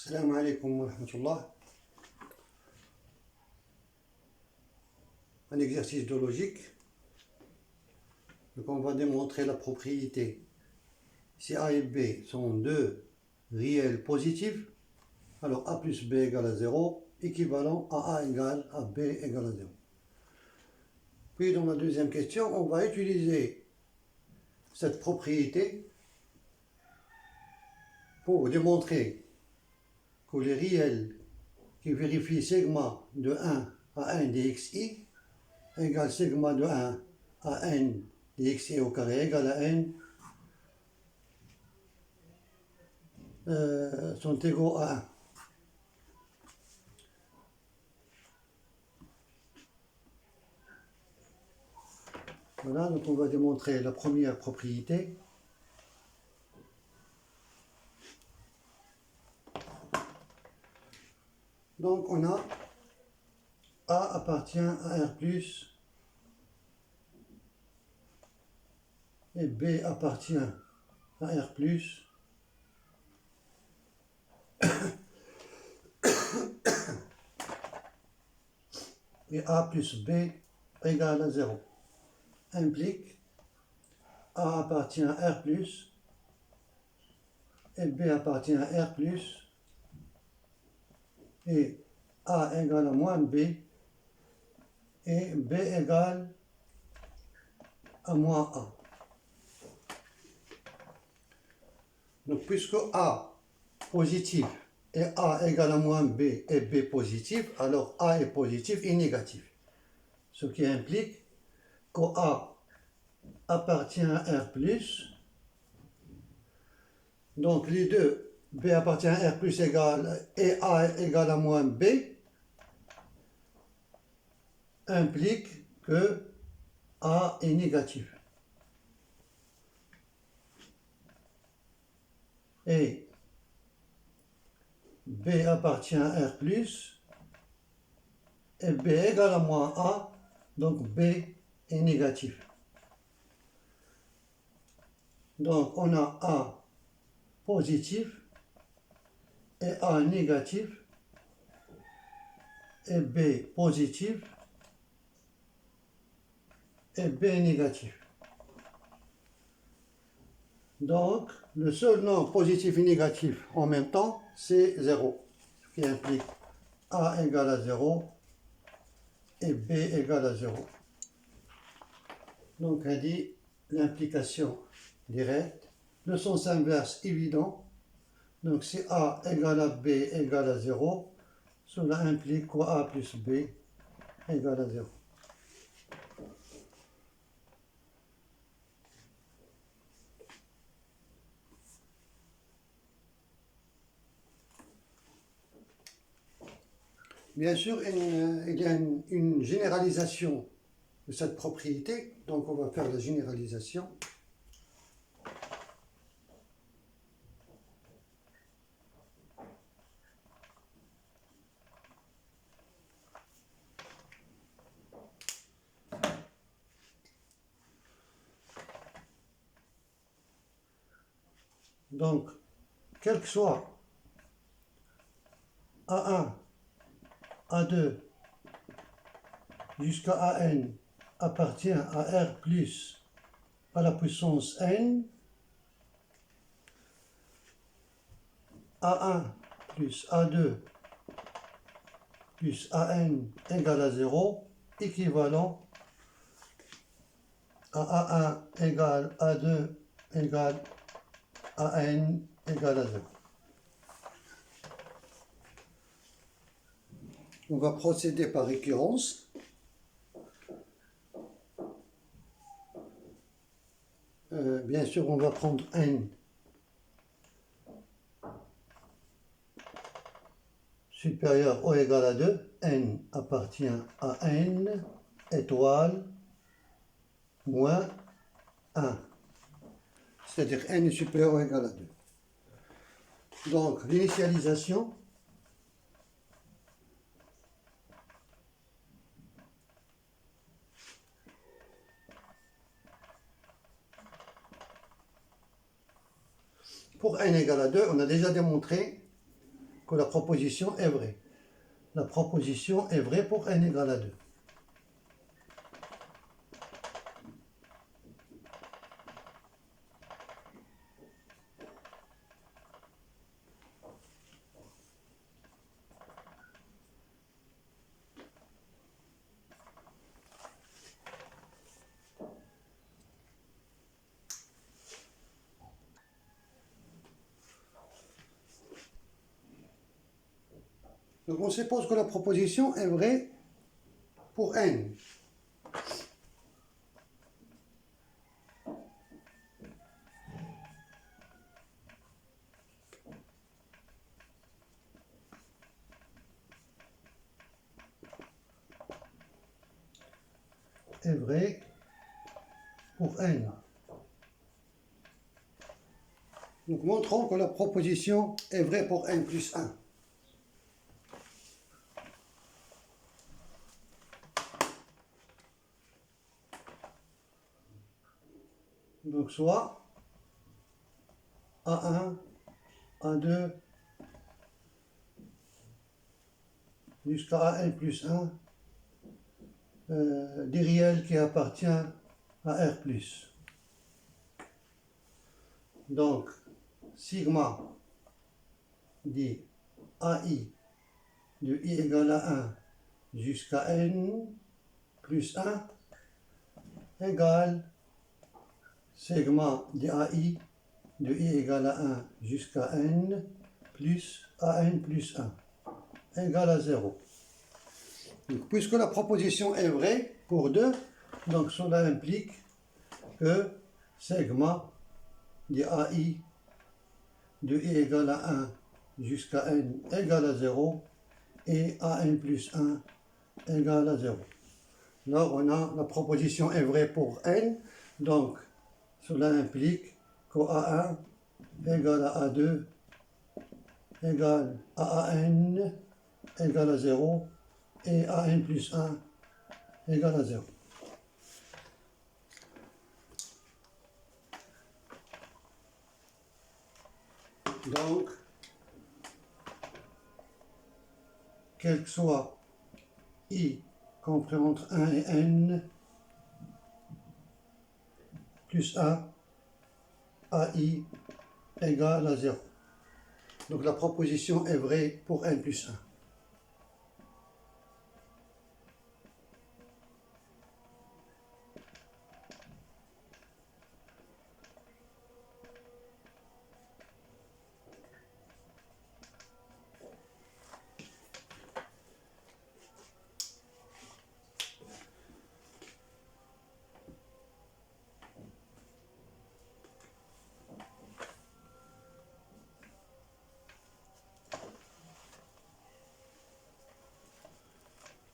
Salam alaikum wa rahmatullah. Un exercice de logique. Donc on va démontrer la propriété. Si A et B sont deux réels positifs, alors A plus B égale à 0, équivalent à A égale à B égale à 0. Puis dans la deuxième question, on va utiliser cette propriété pour démontrer que les réels qui vérifient sigma de 1 à n dxi égale sigma de 1 à n dxi au carré égale à n sont égaux à 1. Voilà, donc on va démontrer la première propriété. Donc on a A appartient à R+, et B appartient à R+, et A plus B égale à 0. Implique A appartient à R+, et B appartient à R+, et A égale à moins B, et B égale à moins A. Donc puisque A positif et A égale à moins B et B positif, alors A est positif et négatif. Ce qui implique que A appartient à R+, donc les deux, B appartient à R+, égale, et A égale à moins B, implique que A est négatif. Et B appartient à R+, et B égale à moins A, donc B est négatif. Donc on a A positif et A négatif, et B positif et B négatif. Donc le seul nombre positif et négatif en même temps, c'est 0, ce qui implique A égale à 0 et B égale à 0. Donc on dit l'implication directe, le sens inverse évident. Donc si A égale à B égale à 0, cela implique que A plus B égale à 0. Bien sûr, il y a une généralisation de cette propriété, donc on va faire la généralisation. Donc, quel que soit A1, A2, jusqu'à AN appartient à R plus à la puissance n, A1 plus A2 plus AN égale à 0, équivalent à A1 égale A2 égale AN égale à 0. On va procéder par récurrence. Bien sûr, on va prendre n supérieur ou égal à 2. N appartient à n étoile moins 1. C'est-à-dire n est supérieur ou égal à 2. Donc, l'initialisation, pour n égale à 2, on a déjà démontré que la proposition est vraie. La proposition est vraie pour n égale à 2. Donc on suppose que la proposition est vraie pour n. Est vrai pour n. Donc montrons que la proposition est vraie pour n plus 1. Donc soit A1, A2, jusqu'à AN plus 1, des réels qui appartiennent à R+. Donc, sigma dit AI de I égale à 1 jusqu'à N plus 1 égale sigma de AI de I égale à 1 jusqu'à N plus AN plus 1 égale à 0. Donc, puisque la proposition est vraie pour 2, donc cela implique que sigma de AI de I égale à 1 jusqu'à N égale à 0 et AN plus 1 égale à 0. Là, on a la proposition est vraie pour N, donc cela implique que A1 égale à A2 égale à AN égale à 0 et AN plus 1 égale à 0. Donc, quel que soit I compris entre 1 et n plus 1, AI égale à 0. Donc la proposition est vraie pour n plus 1.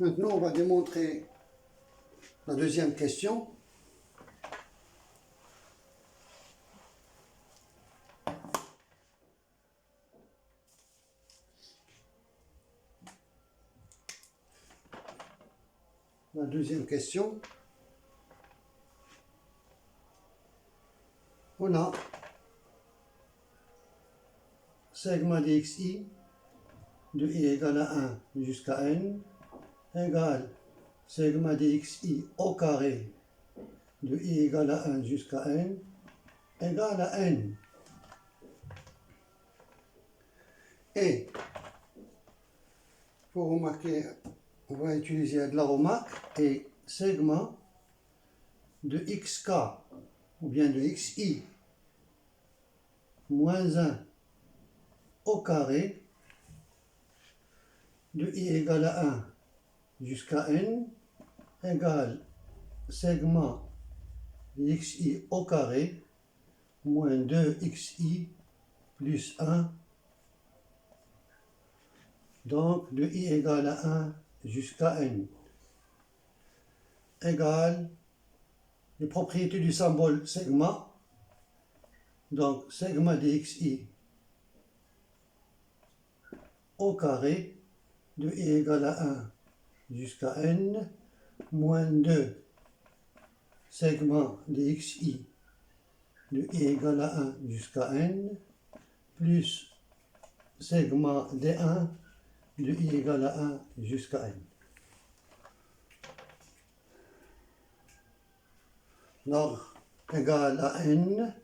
Maintenant, on va démontrer la deuxième question. La deuxième question, on a sigma de xi de I égale à 1 jusqu'à n égale sigma de xi au carré de I égale à 1 jusqu'à n égale à n. Et pour remarquer, on va utiliser de la remarque et sigma de xk ou bien de xi moins 1 au carré de I égale à 1 jusqu'à n égale sigma de xi au carré moins 2xi plus 1, donc de I égale à 1 jusqu'à n égale les propriétés du symbole sigma, donc sigma de xi au carré de I égale à 1 jusqu'à n moins 2 sigma de xi de I égale à 1 jusqu'à n plus segment D1 de I égale à 1 jusqu'à N. Donc, égale à N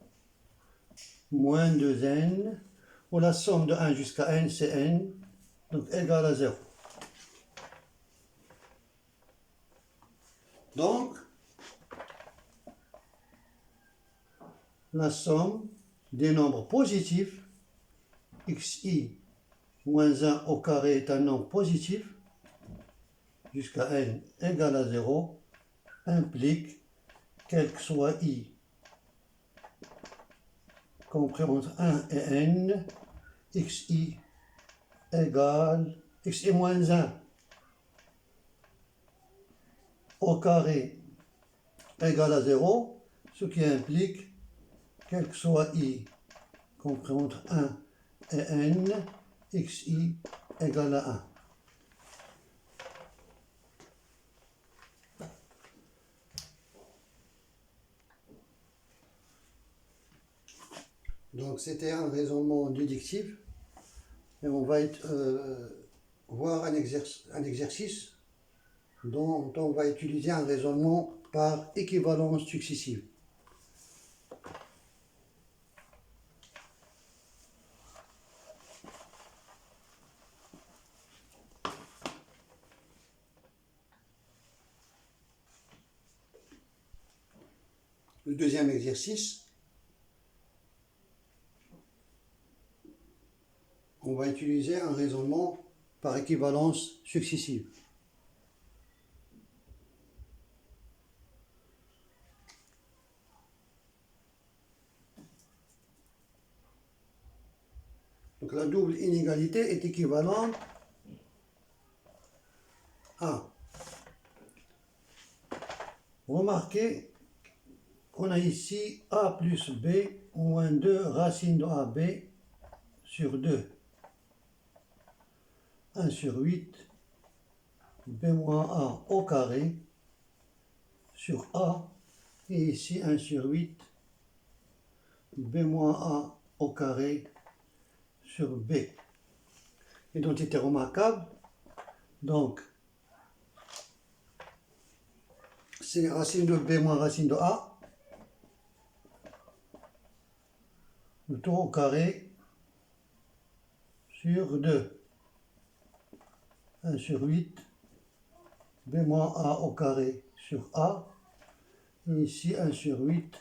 moins 2N, où la somme de 1 jusqu'à N, c'est N, donc égale à 0. Donc, la somme des nombres positifs, xi moins 1 au carré est un nombre positif, jusqu'à n égale à 0, implique, quel que soit i compris entre 1 et n, xi égale xi moins 1 au carré égale à 0, ce qui implique, quel que soit i compris entre 1 et n, xi égale à 1. Donc c'était un raisonnement déductif et on va voir un exercice dont on va utiliser un raisonnement par équivalence successive. Le deuxième exercice, on va utiliser un raisonnement par équivalence successive. Donc la double inégalité est équivalente à, remarquez qu'on a ici a plus b moins 2 racine de ab sur 2. 1 sur 8 b moins a au carré sur a, et ici 1 sur 8 b moins a au carré sur b. Identité remarquable, donc c'est racine de b moins racine de a, le tout au carré sur 2. 1 sur 8 b moins a au carré sur a, et ici 1 sur 8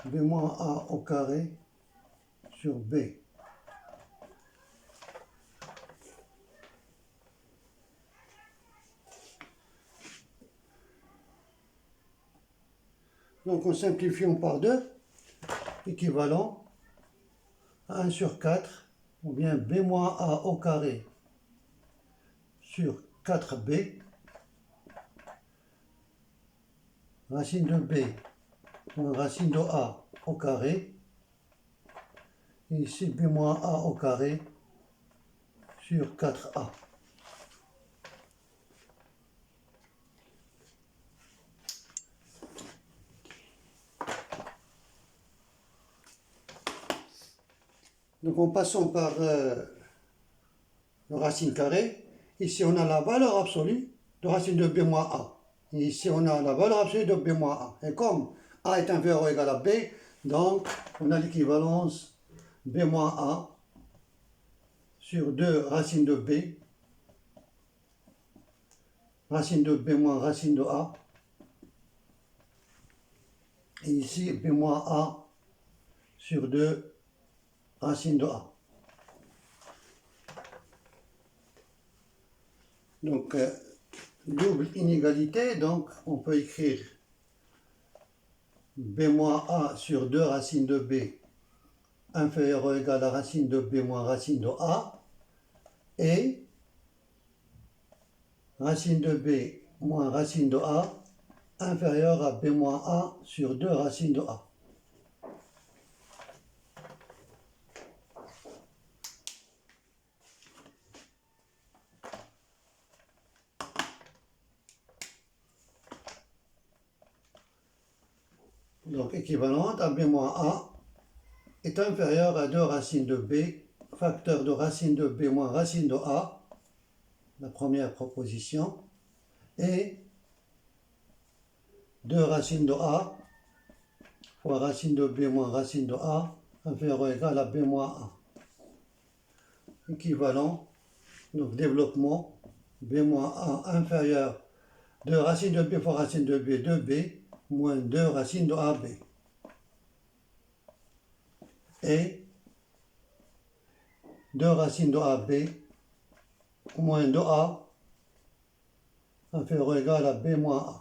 b moins a au carré sur b. Donc en simplifiant par 2, équivalent à 1 sur 4, ou bien b moins a au carré sur 4b, racine de b moins racine de a au carré, et ici b moins a au carré sur 4a. Donc en passant par le racine carrée, ici on a la valeur absolue de racine de b moins a. Et ici on a la valeur absolue de b moins a. Et comme a est inférieur ou égal à b, donc on a l'équivalence b moins a sur 2 racine de b, racine de b moins racine de a, et ici b moins a sur 2 racine de a. Donc double inégalité, donc on peut écrire b moins a sur 2 racine de b inférieur ou égal à racine de b moins racine de a, et racine de b moins racine de a inférieur à b moins a sur 2 racine de a. Donc équivalente à b moins a est inférieur à 2 racines de b facteur de racine de B moins racine de A, la première proposition, et 2 racines de A fois racine de B moins racine de A inférieur ou égal à B moins A. Équivalent, donc développement, B moins A inférieur de racine de B fois racine de B, 2B, moins 2 racines de AB. Et 2 racines de AB moins 2A inférieur ou égal à B moins A.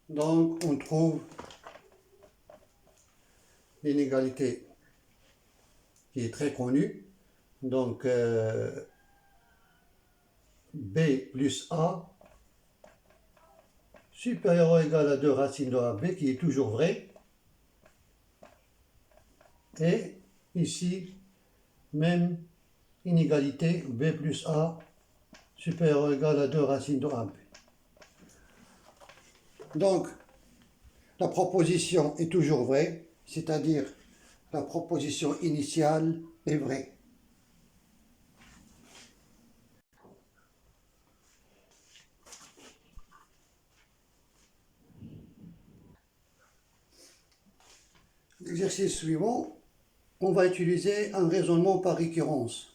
Donc, on trouve l'inégalité qui est très connue. Donc, B plus A supérieur ou égal à 2 racines de AB, qui est toujours vrai. Et ici, même inégalité, B plus A supérieur ou égal à 2 racines de AB. Donc, la proposition est toujours vraie, c'est-à-dire la proposition initiale est vraie. L'exercice suivant, on va utiliser un raisonnement par récurrence.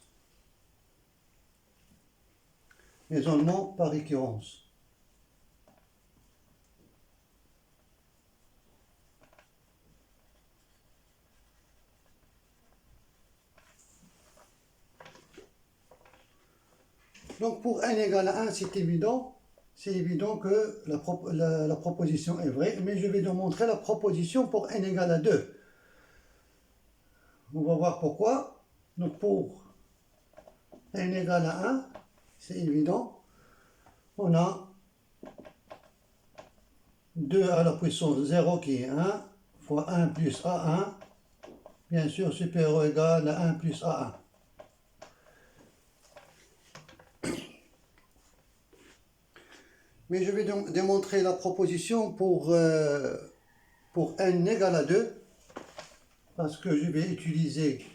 Raisonnement par récurrence. Donc pour n égale à 1, c'est évident que la proposition est vraie, mais je vais démontrer la proposition pour n égale à 2. On va voir pourquoi. Donc pour n égale à 1, c'est évident, on a 2 à la puissance 0 qui est 1, fois 1 plus A1, bien sûr supérieur ou égal à 1 plus A1. Mais je vais démontrer la proposition pour n égale à 2, parce que je vais utiliser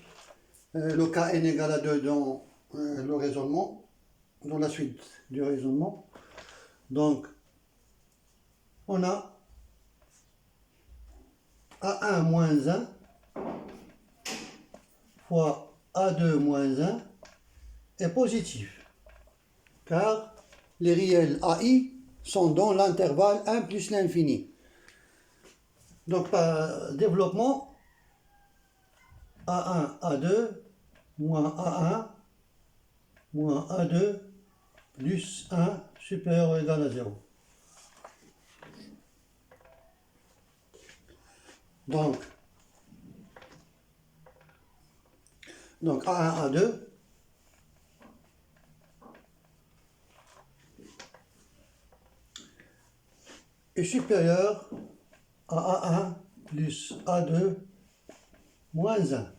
le cas n égale à 2 dans le raisonnement, dans la suite du raisonnement. Donc, on a A1 moins 1 fois A2 moins 1 est positif, car les réels AI sont dans l'intervalle 1 plus l'infini. Donc, par développement, A1, A2, moins A1, moins A2, plus 1, supérieur ou égal à 0. Donc A1, A2, est supérieur à A1 plus A2 moins 1.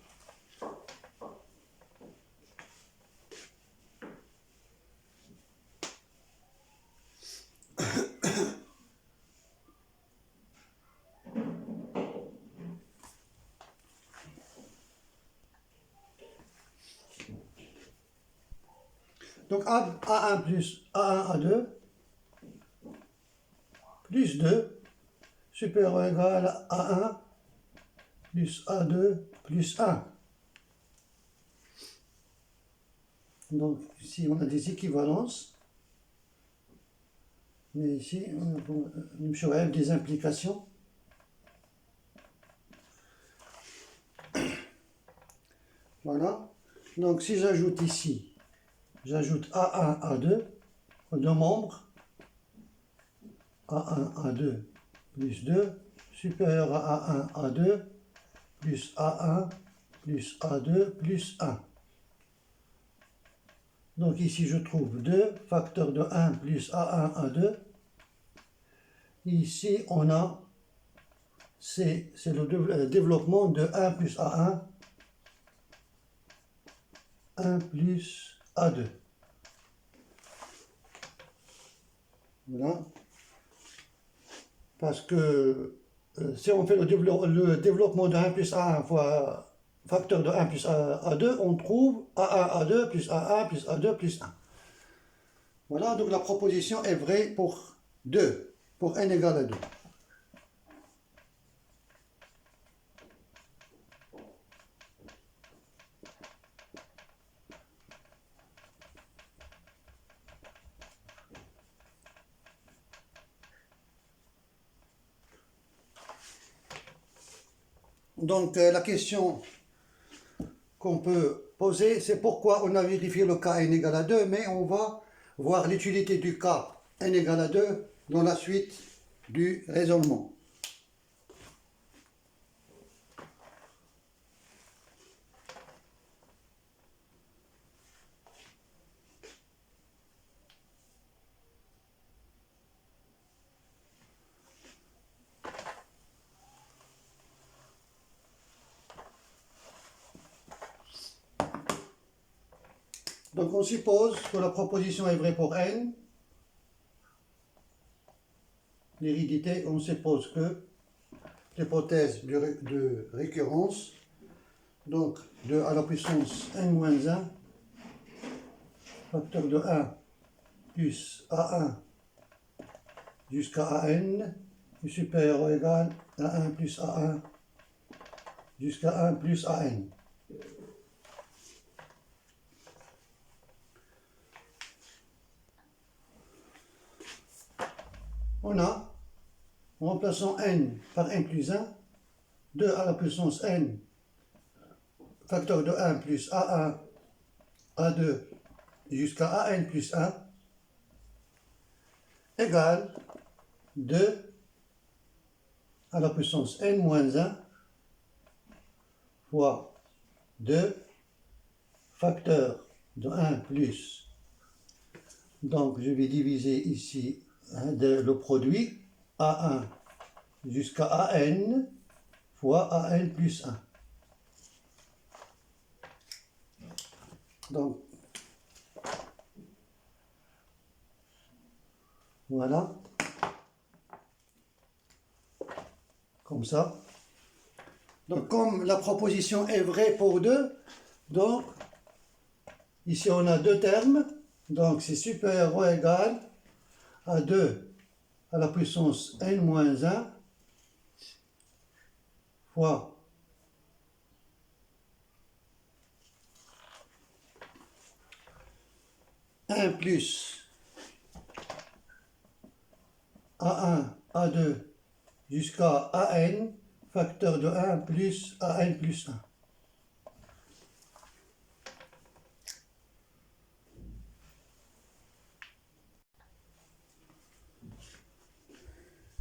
Donc A1 plus A1, A2 plus 2 supérieur ou égal à A1 plus A2 plus 1. Donc ici on a des équivalences, mais ici on a des implications. Voilà. Donc si j'ajoute ici, j'ajoute A1, A2 aux deux membres, A1, A2 plus 2 supérieur à A1, A2 plus A1 plus A2 plus 1. Donc ici je trouve 2, facteur de 1 plus A1, A2. Ici on a, c'est le développement de 1 plus A1, 1 plus A2. Voilà. Parce que si on fait le développement de 1 plus A1 fois facteur de 1 plus A2, on trouve A1, A2 plus A1 plus A2 plus 1. Voilà, donc la proposition est vraie pour 2, pour n égale à 2. Donc la question qu'on peut poser, c'est pourquoi on a vérifié le cas n égale à 2, mais on va voir l'utilité du cas n égale à 2 dans la suite du raisonnement. Donc on suppose que la proposition est vraie pour n. L'hérédité, on suppose que l'hypothèse de récurrence, donc 2 à la puissance n-1, facteur de 1 plus a1 jusqu'à an est supérieur ou égal à 1 plus a1 jusqu'à 1 plus an. On a, en remplaçant n par n plus 1, 2 à la puissance n, facteur de 1 plus a1, a2 jusqu'à an plus 1, égale 2 à la puissance n moins 1 fois 2 facteur de 1 plus. Donc je vais diviser ici le produit A1 jusqu'à AN fois AN plus 1. Donc, voilà. Comme ça. Donc, comme la proposition est vraie pour 2, donc, ici on a deux termes. Donc, c'est supérieur ou égal à 2 à la puissance n moins 1 fois un plus A1, A2 jusqu'à AN, facteur de 1 plus AN plus 1.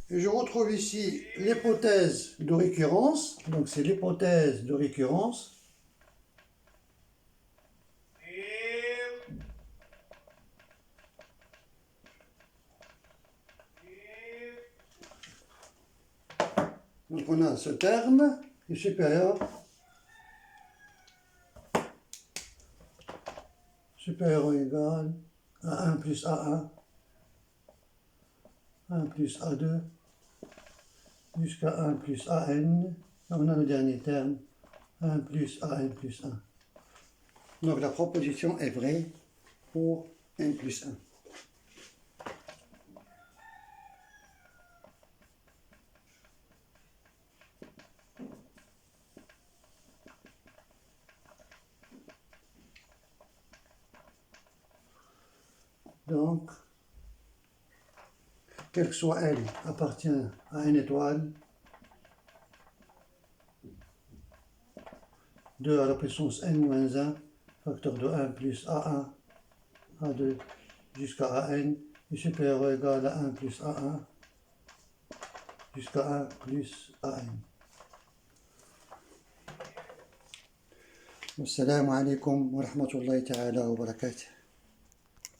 Et je retrouve ici l'hypothèse de récurrence. Donc c'est l'hypothèse de récurrence. Donc on a ce terme qui est supérieur ou égal à 1 plus A1, 1 plus A2, jusqu'à 1 plus AN. On a le dernier terme, 1 plus AN plus 1. Donc la proposition est vraie pour n plus 1. Donc, quel que soit L, appartient à une étoile, 2 à la puissance n-1, facteur de 1 plus A1, A2 jusqu'à AN, est supérieur ou égal à 1 plus A1 jusqu'à 1 plus AN. Assalamu alaikum wa rahmatullahi ta'ala wa barakatuh.